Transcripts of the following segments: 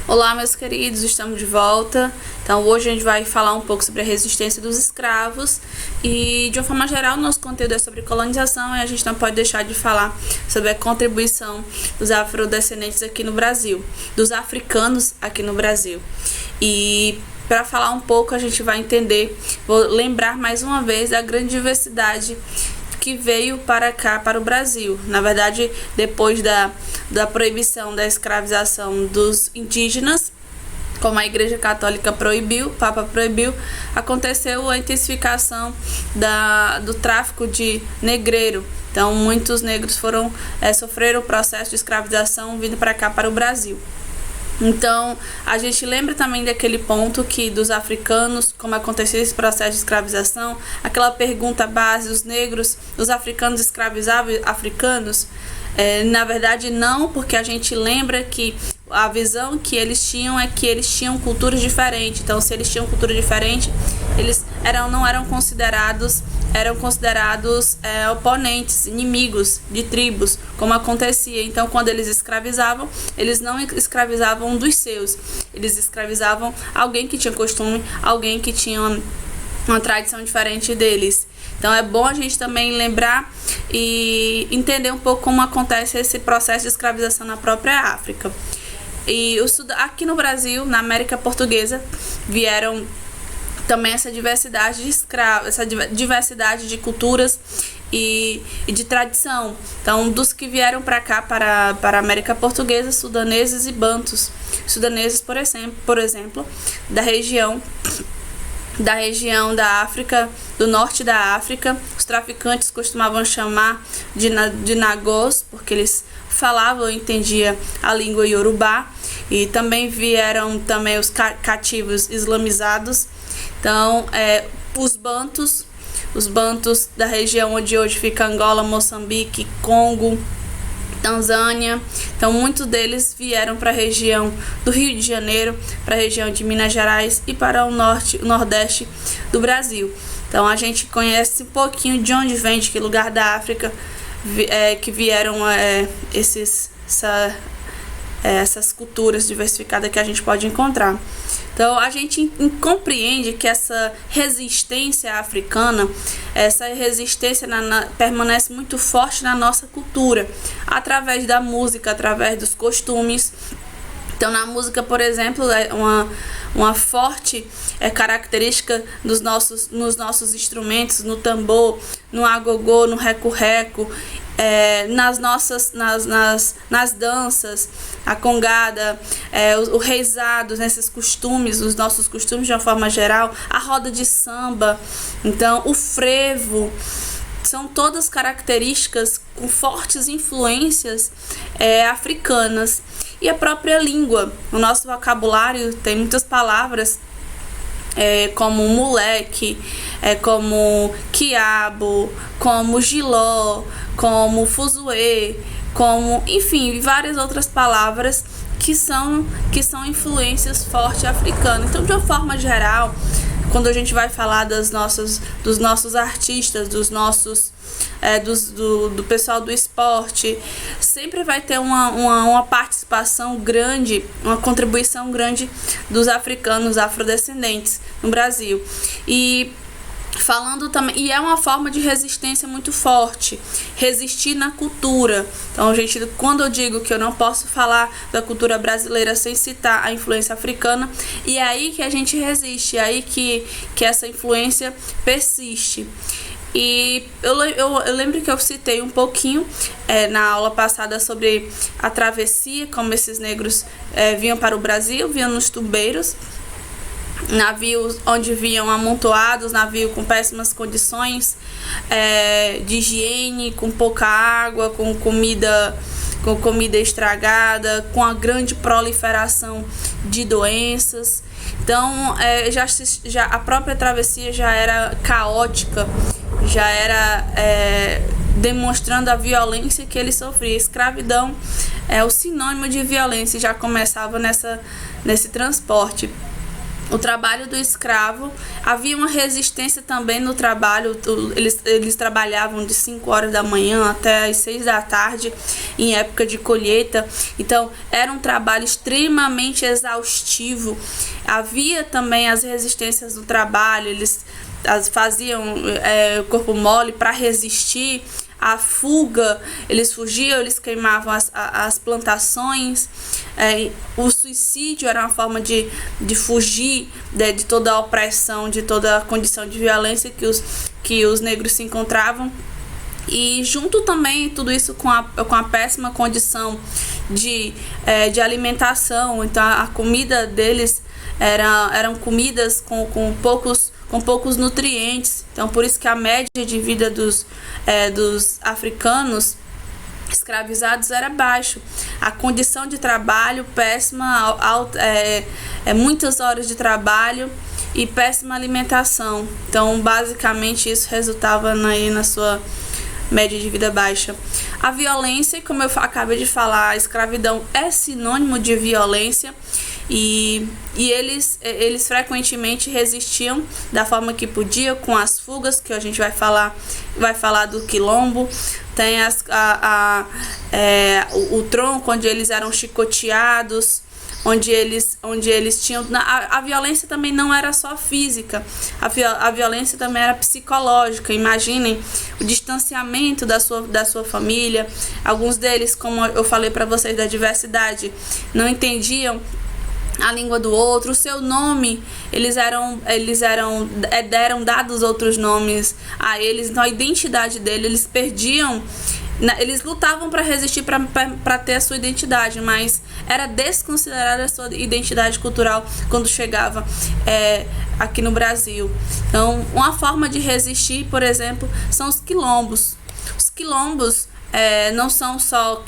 Olá, meus queridos, estamos de volta. Então, hoje a gente vai falar um pouco sobre a resistência dos escravos e, de uma forma geral, nosso conteúdo é sobre colonização e a gente não pode deixar de falar sobre a contribuição dos afrodescendentes aqui no Brasil, dos africanos aqui no Brasil. E para falar um pouco, a gente vai entender, vou lembrar mais uma vez da grande diversidade que veio para cá, para o Brasil. Na verdade, depois da proibição da escravização dos indígenas, como a Igreja Católica proibiu, o Papa proibiu, aconteceu a intensificação do tráfico de negreiro. Então, muitos negros sofreram o processo de escravização vindo para cá, para o Brasil. Então, a gente lembra também daquele ponto que dos africanos, como aconteceu esse processo de escravização, aquela pergunta base, os africanos escravizavam africanos? Na verdade, não, porque a gente lembra que a visão que eles tinham é que eles tinham culturas diferentes. Então, se eles tinham cultura diferente, eles não eram considerados oponentes, inimigos de tribos, como acontecia. Então, quando eles escravizavam, eles não escravizavam um dos seus, eles escravizavam alguém que tinha costume, alguém que tinha uma tradição diferente deles. Então, é bom a gente também lembrar e entender um pouco como acontece esse processo de escravização na própria África. E aqui no Brasil, na América Portuguesa, vieram também essa diversidade de escravos, essa diversidade de culturas e de tradição. Então, dos que vieram para cá, para a América Portuguesa, sudaneses e bantus. Sudaneses, por exemplo, da região da África, do norte da África, os traficantes costumavam chamar de nagôs, porque eles falavam e entendiam a língua iorubá. E também vieram os cativos islamizados. Então, os bantus da região onde hoje fica Angola, Moçambique, Congo, Tanzânia. Então, muitos deles vieram para a região do Rio de Janeiro, para a região de Minas Gerais e para o nordeste do Brasil. Então, a gente conhece um pouquinho de onde vem, de que lugar da África que vieram essas culturas diversificadas que a gente pode encontrar. Então, a gente compreende que essa resistência africana, essa resistência permanece muito forte na nossa cultura, através da música, através dos costumes. Então, na música, por exemplo, uma forte característica nos nossos instrumentos, no tambor, no agogô, no reco-reco, nas danças, a congada, o reizado, nesses costumes, os nossos costumes de uma forma geral, a roda de samba, então o frevo, são todas características com fortes influências africanas. E a própria língua, o nosso vocabulário tem muitas palavras como moleque, como quiabo, como giló, como fuzuê, enfim, várias outras palavras que são influências fortes africanas. Então, de uma forma geral, quando a gente vai falar dos nossos artistas, do pessoal do esporte, sempre vai ter uma participação grande, uma contribuição grande dos africanos, afrodescendentes no Brasil. E falando também, e é uma forma de resistência muito forte, resistir na cultura. Então, quando eu digo que eu não posso falar da cultura brasileira sem citar a influência africana, e é aí que a gente resiste, é aí que essa influência persiste. E eu lembro que eu citei um pouquinho na aula passada sobre a travessia, como esses negros vinham para o Brasil, vinham nos tubeiros, navios onde vinham amontoados, navio com péssimas condições de higiene, com pouca água, com comida estragada, com a grande proliferação de doenças. Então, já a própria travessia já era caótica, já era demonstrando a violência que ele sofria. Escravidão é o sinônimo de violência, já começava nesse transporte. o trabalho do escravo. Havia uma resistência também no trabalho. Eles trabalhavam de 5 horas da manhã até as 6 da tarde, em época de colheita. Então, era um trabalho extremamente exaustivo. Havia também as resistências do trabalho. Eles faziam o corpo mole para resistir a fuga, eles fugiam, eles queimavam as plantações. O suicídio era uma forma de fugir de toda a opressão, de toda a condição de violência que os negros se encontravam. E junto também tudo isso com a péssima condição de alimentação. Então a comida deles eram comidas com poucos nutrientes. Então por isso que a média de vida dos africanos escravizados era baixo. A condição de trabalho péssima, muitas horas de trabalho e péssima alimentação. Então basicamente isso resultava na sua média de vida baixa. A violência, como eu acabei de falar, a escravidão é sinônimo de violência. E eles frequentemente resistiam da forma que podiam, com as fugas, que a gente vai falar do quilombo. Tem o tronco, onde eles eram chicoteados, onde eles tinham... A violência também não era só física, a violência também era psicológica. Imaginem o distanciamento da sua família. Alguns deles, como eu falei para vocês, da diversidade, não entendiam a língua do outro, o seu nome, deram dados outros nomes a eles, então a identidade dele, eles perdiam, eles lutavam para resistir, para ter a sua identidade, mas era desconsiderada a sua identidade cultural quando chegava aqui no Brasil. Então, uma forma de resistir, por exemplo, são os quilombos. Os quilombos não são só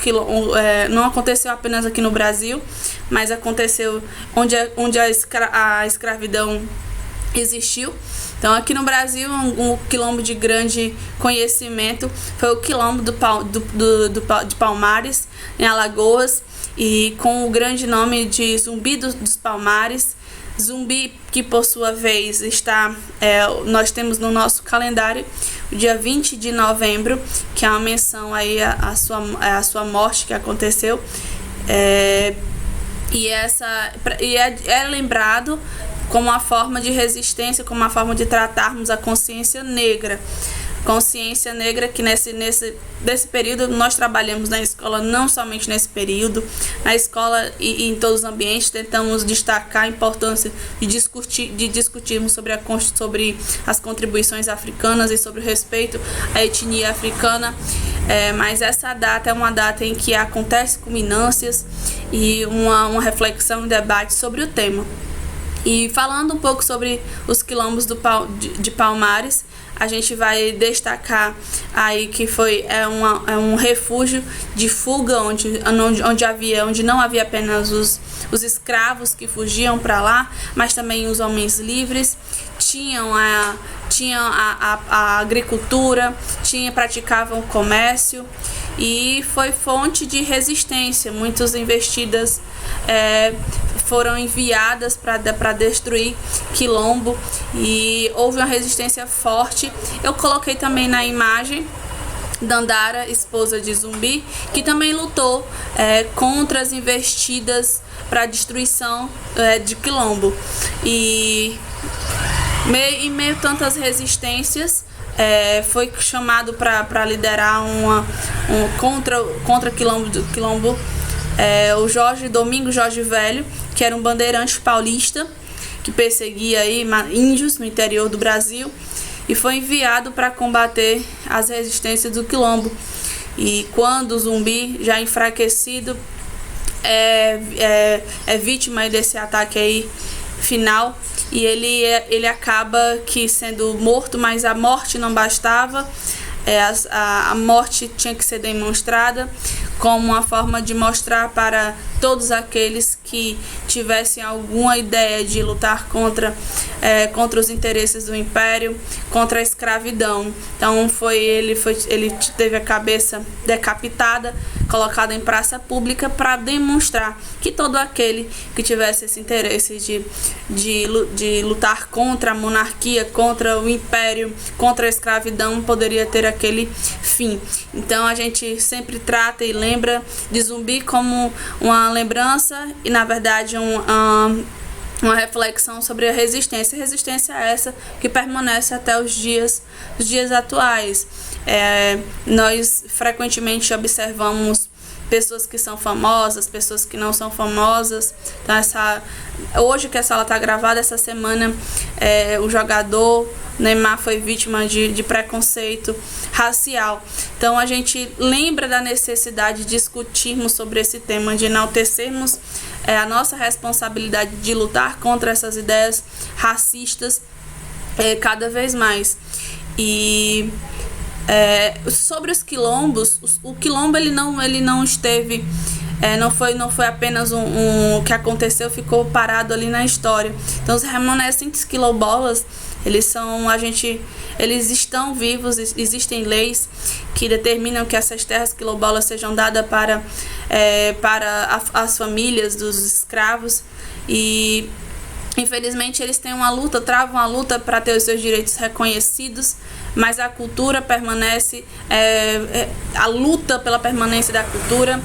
não aconteceu apenas aqui no Brasil, mas aconteceu onde a escravidão existiu. Então aqui no Brasil, um quilombo de grande conhecimento foi o quilombo de Palmares, em Alagoas, e com o grande nome de Zumbi dos Palmares. Zumbi, que por sua vez nós temos no nosso calendário o dia 20 de novembro, que é uma menção aí à sua morte que aconteceu. E é lembrado como uma forma de resistência, como uma forma de tratarmos a consciência negra. Consciência negra que nesse período nós trabalhamos na escola, não somente nesse período, na escola e em todos os ambientes tentamos destacar a importância de discutirmos sobre as contribuições africanas e sobre o respeito à etnia africana. Mas essa data é uma data em que acontece culminâncias e uma reflexão e debate sobre o tema. E falando um pouco sobre os quilombos de Palmares, a gente vai destacar aí que é um refúgio de fuga, onde não havia apenas os escravos que fugiam para lá, mas também os homens livres. Tinham a agricultura, praticavam o comércio, e foi fonte de resistência. Muitas investidas foram enviadas para destruir quilombo, e houve uma resistência forte. Eu coloquei também na imagem Dandara, esposa de Zumbi, que também lutou contra as investidas para a destruição de quilombo. E em meio a tantas resistências, foi chamado para liderar contra quilombo o Domingos Jorge Velho, que era um bandeirante paulista que perseguia aí índios no interior do Brasil, e foi enviado para combater as resistências do quilombo. E quando o Zumbi, já enfraquecido, é vítima desse ataque aí final, e ele acaba sendo morto, mas a morte não bastava. A morte tinha que ser demonstrada como uma forma de mostrar para todos aqueles que tivessem alguma ideia de lutar contra os interesses do Império, contra a escravidão. Então ele teve a cabeça decapitada, colocada em praça pública, para demonstrar que todo aquele que tivesse esse interesse de lutar contra a monarquia, contra o Império, contra a escravidão, poderia ter aquele fim. Então a gente sempre trata e lembra de Zumbi como uma lembrança e, na verdade, uma reflexão sobre a resistência. Resistência essa que permanece até os dias atuais. Nós frequentemente observamos pessoas que são famosas, pessoas que não são famosas. Então, hoje que essa aula está gravada, essa semana, o jogador Neymar foi vítima de preconceito racial. Então a gente lembra da necessidade de discutirmos sobre esse tema, de enaltecermos a nossa responsabilidade de lutar contra essas ideias racistas cada vez mais. E sobre os quilombos, o quilombo ele não esteve, não foi apenas o que aconteceu, ficou parado ali na história. Então os remanescentes quilombolas, eles estão vivos. Existem leis que determinam que essas terras quilombolas sejam dadas para as famílias dos escravos, e infelizmente eles têm travam a luta para ter os seus direitos reconhecidos, mas a cultura permanece, a luta pela permanência da cultura.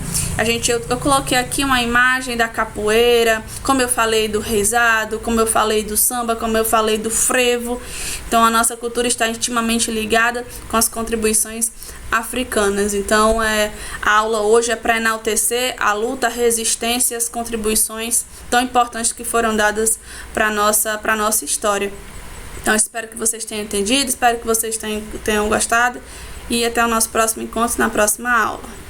Eu coloquei aqui uma imagem da capoeira, como eu falei do reizado, como eu falei do samba, como eu falei do frevo. Então a nossa cultura está intimamente ligada com as contribuições africanas. Então a aula hoje é para enaltecer a luta, a resistência e as contribuições tão importantes que foram dadas para a nossa história. Então espero que vocês tenham entendido, espero que vocês tenham gostado, e até o nosso próximo encontro na próxima aula.